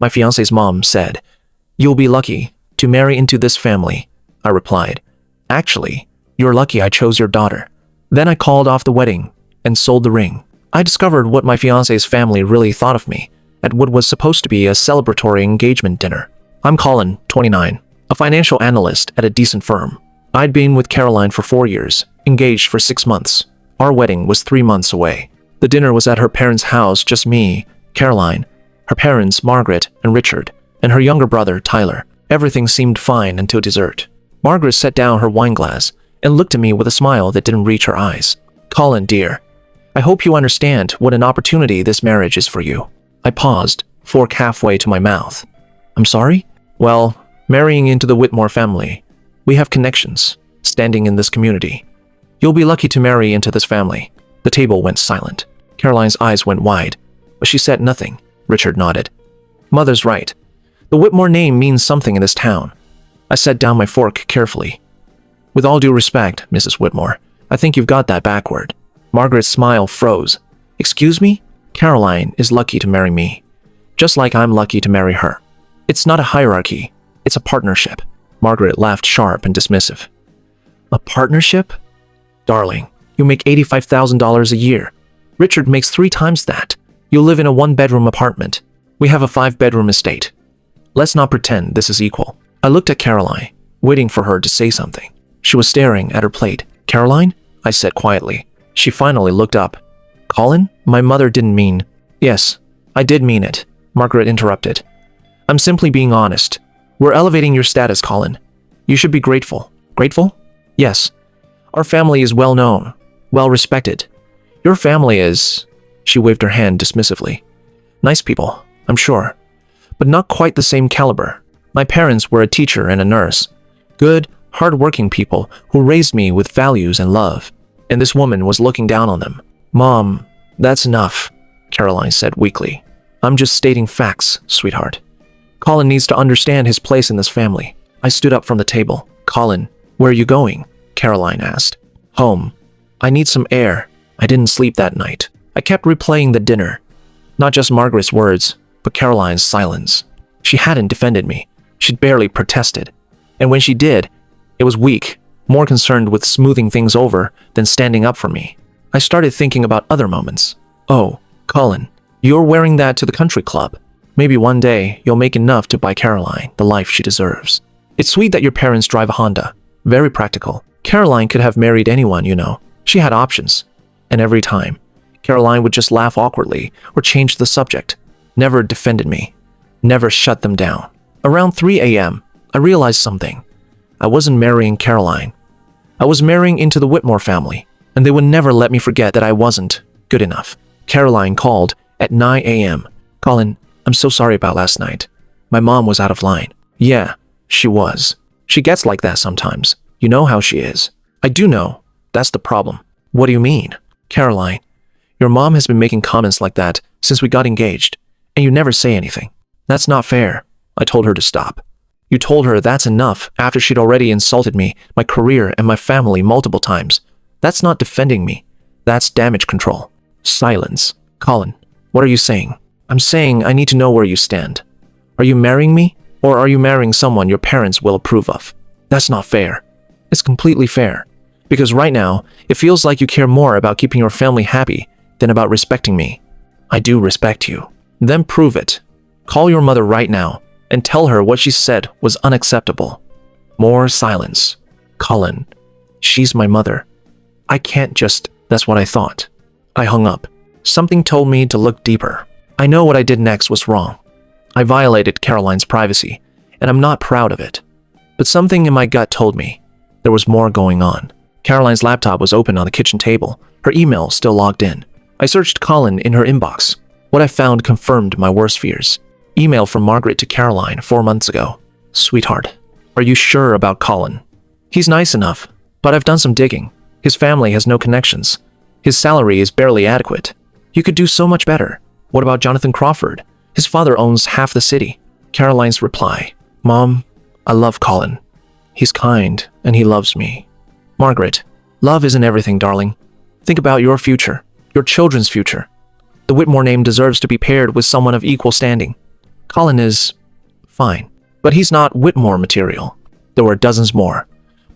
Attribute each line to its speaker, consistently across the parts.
Speaker 1: My fiance's mom said. "You'll be lucky to marry into this family," I replied. "Actually, you're lucky I chose your daughter." Then I called off the wedding and sold the ring. I discovered what my fiance's family really thought of me at what was supposed to be a celebratory engagement dinner. I'm Colin, 29, a financial analyst at a decent firm. I'd been with Caroline for 4 years, engaged for 6 months. Our wedding was 3 months away. The dinner was at her parents' house, just me, Caroline, her parents, Margaret and Richard, and her younger brother, Tyler. Everything seemed fine until dessert. Margaret set down her wine glass and looked at me with a smile that didn't reach her eyes. "Colin, dear, I hope you understand what an opportunity this marriage is for you." I paused, fork halfway to my mouth. "I'm sorry?" "Well, marrying into the Whitmore family. We have connections, standing in this community. You'll be lucky to marry into this family." The table went silent. Caroline's eyes went wide, but she said nothing. Richard nodded. "Mother's right. The Whitmore name means something in this town." I set down my fork carefully. "With all due respect, Mrs. Whitmore, I think you've got that backward." Margaret's smile froze. "Excuse me? Caroline is lucky to marry me, just like I'm lucky to marry her. It's not a hierarchy, it's a partnership." Margaret laughed sharp and dismissive. "A partnership? Darling, you make $85,000 a year. Richard makes 3 times that. You live in a 1-bedroom apartment. We have a 5-bedroom estate. Let's not pretend this is equal." I looked at Caroline, waiting for her to say something. She was staring at her plate. "Caroline?" I said quietly. She finally looked up. "Colin, my mother didn't mean—" "Yes, I did mean it," Margaret interrupted. "I'm simply being honest. We're elevating your status, Colin. You should be grateful." "Grateful?" "Yes. Our family is well known, well respected. Your family is—" She waved her hand dismissively. "Nice people, I'm sure, but not quite the same caliber. My parents were a teacher and a nurse. Good, hard-working people who raised me with values and love. And this woman was looking down on them." "Mom, that's enough," Caroline said weakly. "I'm just stating facts, sweetheart. Colin needs to understand his place in this family." I stood up from the table. "Colin, where are you going?" Caroline asked. "Home. I need some air." I didn't sleep that night. I kept replaying the dinner. Not just Margaret's words, but Caroline's silence. She hadn't defended me. She'd barely protested. And when she did, it was weak, more concerned with smoothing things over than standing up for me. I started thinking about other moments. "Oh, Colin, you're wearing that to the country club. Maybe one day you'll make enough to buy Caroline the life she deserves. It's sweet that your parents drive a Honda. Very practical. Caroline could have married anyone, you know. She had options. And every time, Caroline would just laugh awkwardly or change the subject. Never defended me. Never shut them down." Around 3 a.m., I realized something. I wasn't marrying Caroline. I was marrying into the Whitmore family, and they would never let me forget that I wasn't good enough. Caroline called at 9 a.m. "Colin, I'm so sorry about last night. My mom was out of line." "Yeah, she was. She gets like that sometimes. You know how she is." "I do know. That's the problem." "What do you mean?" "Caroline, your mom has been making comments like that since we got engaged, and you never say anything." "That's not fair." I told her to stop. "You told her that's enough after she'd already insulted me, my career, and my family multiple times. That's not defending me. That's damage control." Silence. "Colin, what are you saying?" "I'm saying I need to know where you stand. Are you marrying me, or are you marrying someone your parents will approve of?" "That's not fair." "It's completely fair. Because right now, it feels like you care more about keeping your family happy than about respecting me." "I do respect you." "Then prove it. Call your mother right now and tell her what she said was unacceptable." More silence. "Colin, she's my mother. I can't just—" "That's what I thought." I hung up. Something told me to look deeper. I know what I did next was wrong. I violated Caroline's privacy, and I'm not proud of it. But something in my gut told me there was more going on. Caroline's laptop was open on the kitchen table, her email still logged in. I searched Colin in her inbox. What I found confirmed my worst fears. Email from Margaret to Caroline 4 months ago. "Sweetheart, are you sure about Colin? He's nice enough, but I've done some digging. His family has no connections. His salary is barely adequate. You could do so much better. What about Jonathan Crawford? His father owns half the city." Caroline's reply. "Mom, I love Colin. He's kind and he loves me." Margaret, love isn't everything, darling. Think about your future, your children's future. The Whitmore name deserves to be paired with someone of equal standing. Colin is fine, but he's not Whitmore material. There were dozens more.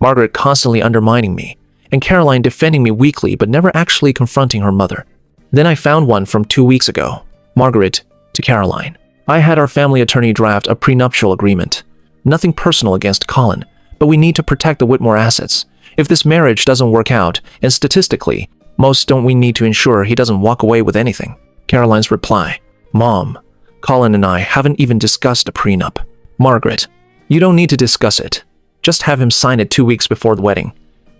Speaker 1: Margaret constantly undermining me, and Caroline defending me weakly but never actually confronting her mother. Then I found one from 2 weeks ago. Margaret to Caroline. I had our family attorney draft a prenuptial agreement. Nothing personal against Colin, but we need to protect the Whitmore assets. If this marriage doesn't work out, and statistically, most don't, we need to ensure he doesn't walk away with anything. Caroline's reply. Mom, Colin and I haven't even discussed a prenup. Margaret, you don't need to discuss it. Just have him sign it 2 weeks before the wedding.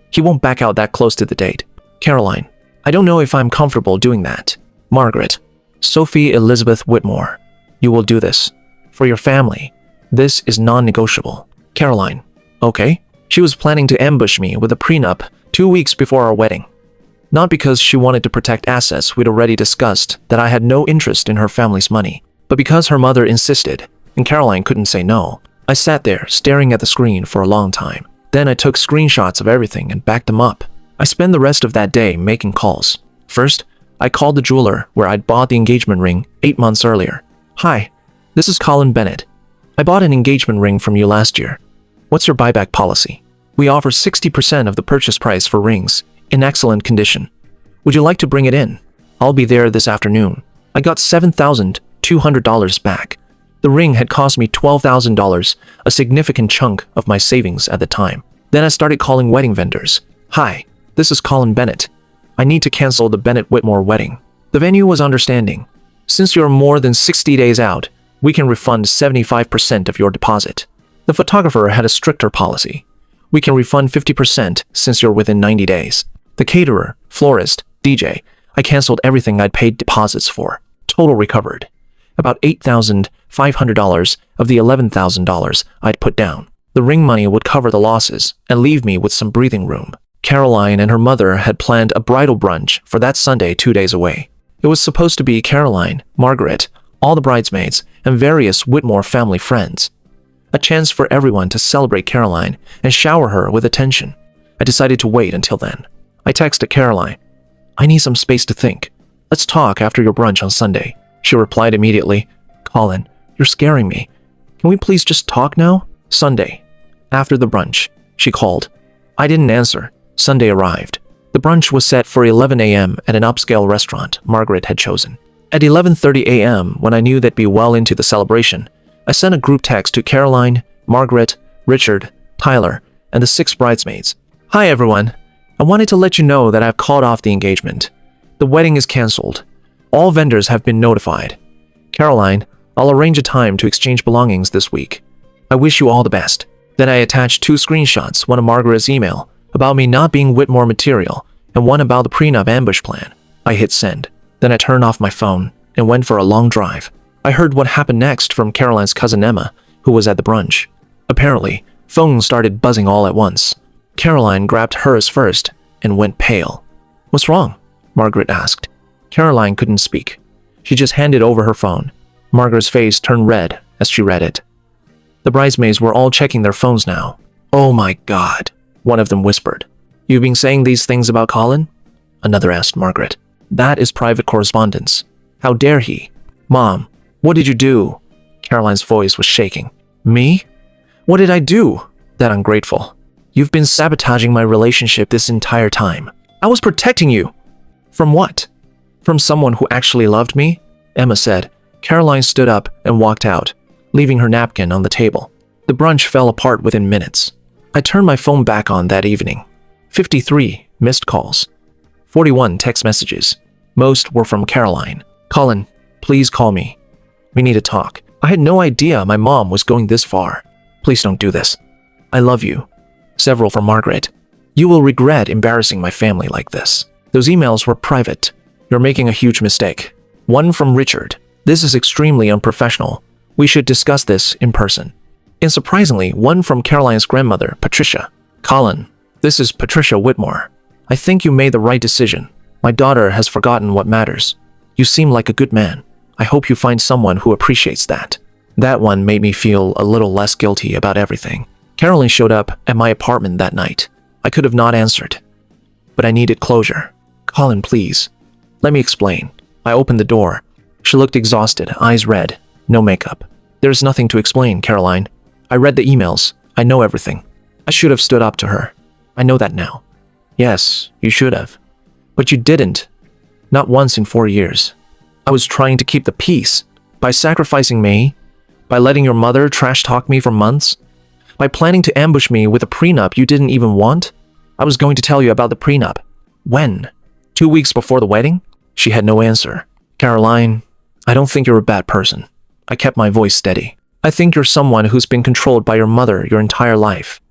Speaker 1: He won't back out that close to the date. Caroline, I don't know if I'm comfortable doing that. Margaret, Sophie Elizabeth Whitmore, you will do this. For your family. This is non-negotiable. Caroline, okay. She was planning to ambush me with a prenup 2 weeks before our wedding. Not because she wanted to protect assets we'd already discussed that I had no interest in her family's money, but because her mother insisted, and Caroline couldn't say no. I sat there staring at the screen for a long time. Then I took screenshots of everything and backed them up. I spent the rest of that day making calls. First, I called the jeweler where I'd bought the engagement ring 8 months earlier. Hi, this is Colin Bennett. I bought an engagement ring from you last year. What's your buyback policy? We offer 60% of the purchase price for rings, in excellent condition. Would you like to bring it in? I'll be there this afternoon. I got $7,200 back. The ring had cost me $12,000, a significant chunk of my savings at the time. Then I started calling wedding vendors. Hi, this is Colin Bennett. I need to cancel the Bennett Whitmore wedding. The venue was understanding. Since you're more than 60 days out, we can refund 75% of your deposit. The photographer had a stricter policy. We can refund 50% since you're within 90 days. The caterer, florist, DJ, I canceled everything I'd paid deposits for. Total recovered. About $8,500 of the $11,000 I'd put down. The ring money would cover the losses and leave me with some breathing room. Caroline and her mother had planned a bridal brunch for that Sunday 2 days away. It was supposed to be Caroline, Margaret, all the bridesmaids, and various Whitmore family friends. A chance for everyone to celebrate Caroline and shower her with attention. I decided to wait until then. I texted Caroline. I need some space to think. Let's talk after your brunch on Sunday. She replied immediately. Colin, you're scaring me. Can we please just talk now? Sunday. After the brunch, she called. I didn't answer. Sunday arrived. The brunch was set for 11 a.m. at an upscale restaurant Margaret had chosen. At 11:30 a.m., when I knew they'd be well into the celebration, I sent a group text to Caroline, Margaret, Richard, Tyler, and the 6 bridesmaids. Hi everyone. I wanted to let you know that I've called off the engagement. The wedding is cancelled. All vendors have been notified. Caroline, I'll arrange a time to exchange belongings this week. I wish you all the best. Then I attached 2 screenshots, one of Margaret's email about me not being Whitmore material and one about the prenup ambush plan. I hit send. Then I turned off my phone and went for a long drive. I heard what happened next from Caroline's cousin Emma, who was at the brunch. Apparently, phones started buzzing all at once. Caroline grabbed hers first and went pale. What's wrong? Margaret asked. Caroline couldn't speak. She just handed over her phone. Margaret's face turned red as she read it. The bridesmaids were all checking their phones now. Oh my God, one of them whispered. You've been saying these things about Colin? Another asked Margaret. That is private correspondence. How dare he? Mom, what did you do? Caroline's voice was shaking. Me? What did I do? That ungrateful. You've been sabotaging my relationship this entire time. I was protecting you. From what? From someone who actually loved me? Emma said. Caroline stood up and walked out, leaving her napkin on the table. The brunch fell apart within minutes. I turned my phone back on that evening. 53 missed calls. 41 text messages. Most were from Caroline. Colin, please call me. We need to talk. I had no idea my mom was going this far. Please don't do this. I love you. Several from Margaret. You will regret embarrassing my family like this. Those emails were private. You're making a huge mistake. One from Richard. This is extremely unprofessional. We should discuss this in person. And surprisingly, one from Caroline's grandmother, Patricia. Colin, this is Patricia Whitmore. I think you made the right decision. My daughter has forgotten what matters. You seem like a good man. I hope you find someone who appreciates that. That one made me feel a little less guilty about everything. Caroline showed up at my apartment that night. I could have not answered, but I needed closure. Colin, please. Let me explain. I opened the door. She looked exhausted, eyes red, no makeup. There's nothing to explain, Caroline. I read the emails. I know everything. I should have stood up to her. I know that now. Yes, you should have. But you didn't. Not once in 4 years. I was trying to keep the peace. By sacrificing me? By letting your mother trash-talk me for months? By planning to ambush me with a prenup you didn't even want? I was going to tell you about the prenup. When? 2 weeks before the wedding? She had no answer. Caroline, I don't think you're a bad person. I kept my voice steady. I think you're someone who's been controlled by your mother your entire life.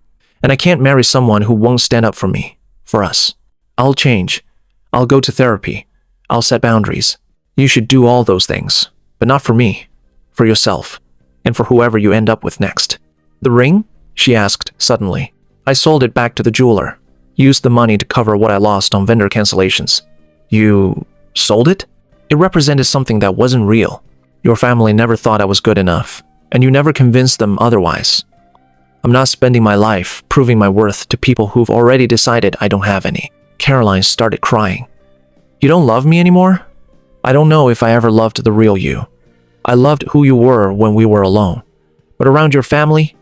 Speaker 1: And I can't marry someone who won't stand up for me, for us. I'll change. I'll go to therapy. I'll set boundaries. You should do all those things, but not for me, for yourself, and for whoever you end up with next. The ring? She asked suddenly. I sold it back to the jeweler. Used the money to cover what I lost on vendor cancellations. You sold it? It represented something that wasn't real. Your family never thought I was good enough, and you never convinced them otherwise. I'm not spending my life proving my worth to people who've already decided I don't have any. Caroline started crying. You don't love me anymore? I don't know if I ever loved the real you. I loved who you were when we were alone. But around your family,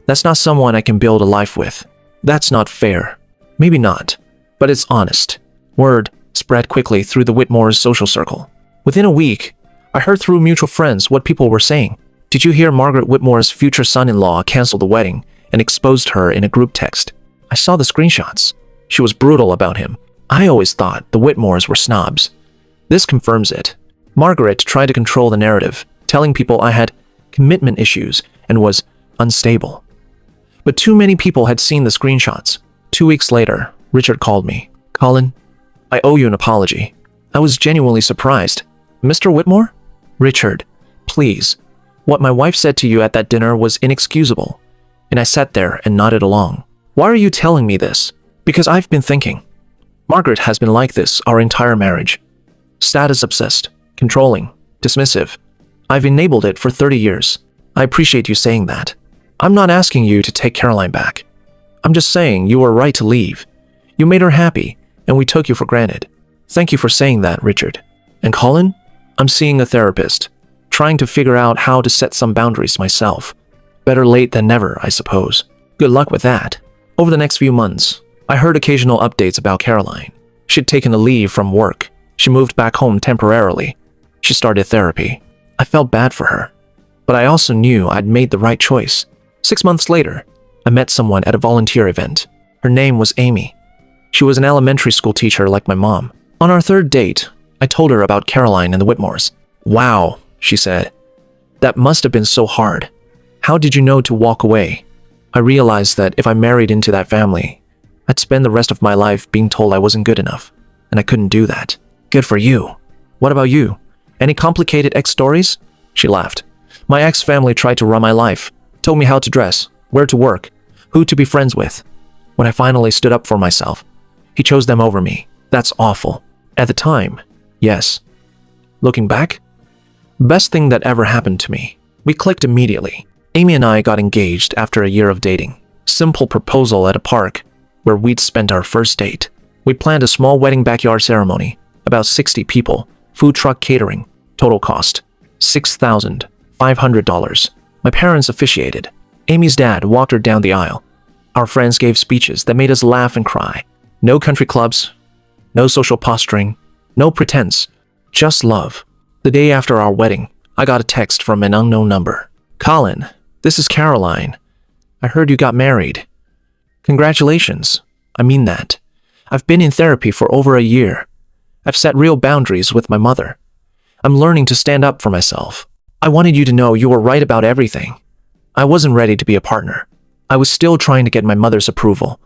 Speaker 1: that's not someone I can build a life with. That's not fair. Maybe not, but it's honest. Word spread quickly through the Whitmores' social circle. Within a week, I heard through mutual friends what people were saying. Did you hear Margaret Whitmore's future son-in-law canceled the wedding and exposed her in a group text? I saw the screenshots. She was brutal about him. I always thought the Whitmores were snobs. This confirms it. Margaret tried to control the narrative, telling people I had commitment issues and was unstable. But too many people had seen the screenshots. 2 weeks later, Richard called me. Colin, I owe you an apology. I was genuinely surprised. Mr. Whitmore? Richard, please. What my wife said to you at that dinner was inexcusable. And I sat there and nodded along. Why are you telling me this? Because I've been thinking. Margaret has been like this our entire marriage. Status obsessed, controlling, dismissive. I've enabled it for 30 years. I appreciate you saying that. I'm not asking you to take Caroline back. I'm just saying you were right to leave. You made her happy, and we took you for granted. Thank you for saying that, Richard. And Colin? I'm seeing a therapist, trying to figure out how to set some boundaries myself. Better late than never, I suppose. Good luck with that. Over the next few months, I heard occasional updates about Caroline. She'd taken a leave from work. She moved back home temporarily. She started therapy. I felt bad for her, but I also knew I'd made the right choice. 6 months later, I met someone at a volunteer event. Her name was Amy. She was an elementary school teacher like my mom. On our third date, I told her about Caroline and the Whitmores. Wow, she said. That must have been so hard. How did you know to walk away? I realized that if I married into that family, I'd spend the rest of my life being told I wasn't good enough, and I couldn't do that. Good for you. What about you? Any complicated ex-stories? She laughed. My ex-family tried to run my life, told me how to dress, where to work, who to be friends with. When I finally stood up for myself, he chose them over me. That's awful. At the time, yes. Looking back, best thing that ever happened to me. We clicked immediately. Amy and I got engaged after a year of dating. Simple proposal at a park where we'd spent our first date. We planned a small wedding backyard ceremony, about 60 people, food truck catering, total cost $6,500. My parents officiated. Amy's dad walked her down the aisle. Our friends gave speeches that made us laugh and cry. No country clubs, no social posturing, no pretense, just love. The day after our wedding, I got a text from an unknown number. Colin, this is Caroline. I heard you got married. Congratulations. I mean that. I've been in therapy for over a year. I've set real boundaries with my mother. I'm learning to stand up for myself. I wanted you to know you were right about everything. I wasn't ready to be a partner. I was still trying to get my mother's approval.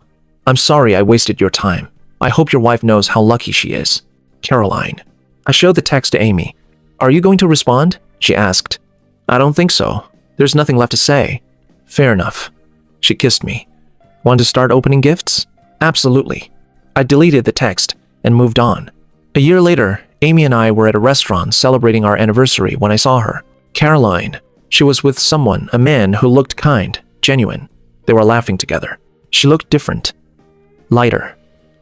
Speaker 1: I'm sorry I wasted your time. I hope your wife knows how lucky she is. Caroline. I showed the text to Amy. Are you going to respond? She asked. I don't think so. There's nothing left to say. Fair enough. She kissed me. Want to start opening gifts? Absolutely. I deleted the text and moved on. A year later, Amy and I were at a restaurant celebrating our anniversary when I saw her. Caroline. She was with someone, a man who looked kind, genuine. They were laughing together. She looked different. Lighter.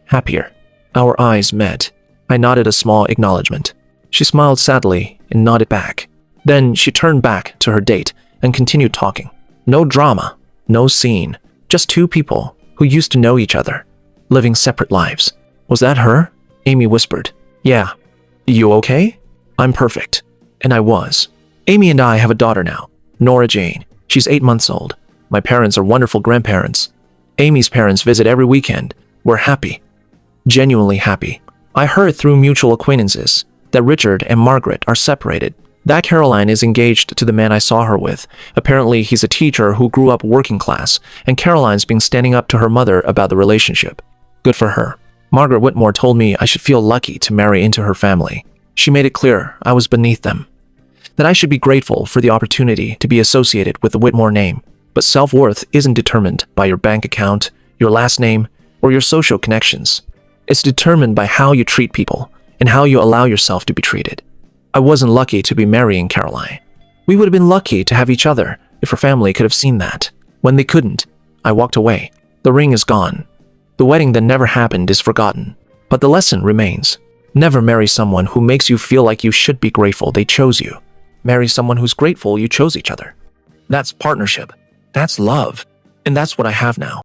Speaker 1: Happier. Our eyes met. I nodded a small acknowledgement. She smiled sadly and nodded back. Then she turned back to her date and continued talking. No drama, no scene, just two people who used to know each other, living separate lives. Was that her? Amy whispered. Yeah. You okay? I'm perfect. And I was. Amy and I have a daughter now, Nora Jane. She's 8 months old. My parents are wonderful grandparents. Amy's parents visit every weekend. We're happy. Genuinely happy. I heard through mutual acquaintances that Richard and Margaret are separated. That Caroline is engaged to the man I saw her with. Apparently, he's a teacher who grew up working class, and Caroline's been standing up to her mother about the relationship. Good for her. Margaret Whitmore told me I should feel lucky to marry into her family. She made it clear I was beneath them, that I should be grateful for the opportunity to be associated with the Whitmore name. But self-worth isn't determined by your bank account, your last name, or your social connections. It's determined by how you treat people and how you allow yourself to be treated. I wasn't lucky to be marrying Caroline. We would have been lucky to have each other if her family could have seen that. When they couldn't, I walked away. The ring is gone. The wedding that never happened is forgotten. But the lesson remains. Never marry someone who makes you feel like you should be grateful they chose you. Marry someone who's grateful you chose each other. That's partnership. That's love. And that's what I have now.